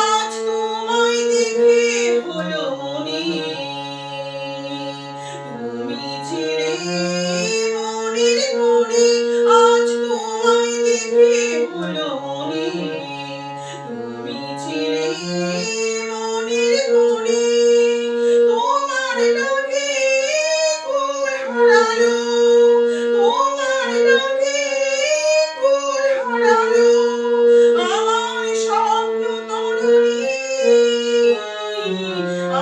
আজ তোমায় দেখে হলো মনে তুমি ছেড়ে মনের কোণে। আজ তোমায় দেখে হলো মনে তুমি ছেড়ে মনের কোণে। তোমার ডাকে কুল হারালো, তোমার ডাকে কুল হারালো আমার স্বপ্ন তরুণী,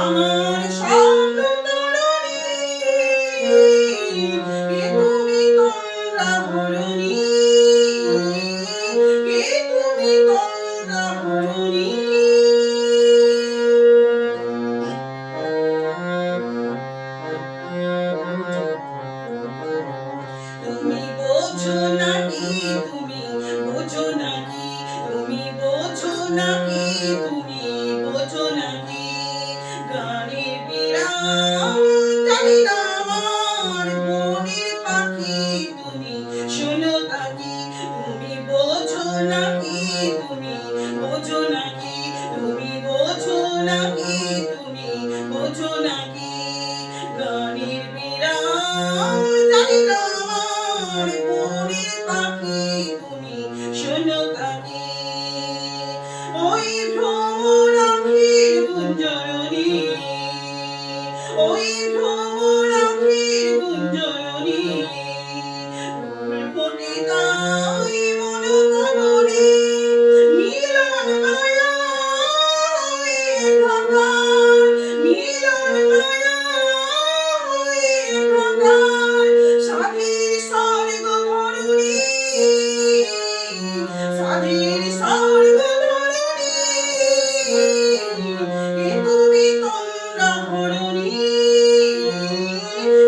আমার স্বপ্ন তরুণী। কে তুমি তোমরা হরণী, কে তুমি তোমরা হরণী। তুমি বোঝো নাকি, তুমি বোঝো নাকি, তুমি বোঝো নাকি, তুমি বোঝো নাকি গানের বিরাম জানি না আমার মনের পাখি তুমি শোনো নাকি। তুমি বোঝো নাকি, তুমি বোঝো নাকি, তুমি বোঝো নাকি, তুমি বোঝো নাকি গানের বিরাম জানি না আমার মনের পাখি তুমি শোনো নাকি। ওই ভ্রমর আখির গুঞ্জরণী, ওই ভ্রমর আখির গুঞ্জরণী ফুটে তাই মনোভবনে মিলন মায়া হয়ে একাকার, মিলন মায়া হয়ে একাকার। সাধের স্বর্গ ধরণী, সাধের স্বর্গ ধরণী। কে তুমি তোমরা হরণী,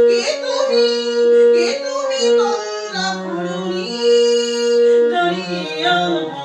কে তুমি, কে তুমি তোমরা হরণী। দাঁড়িয়ে আমার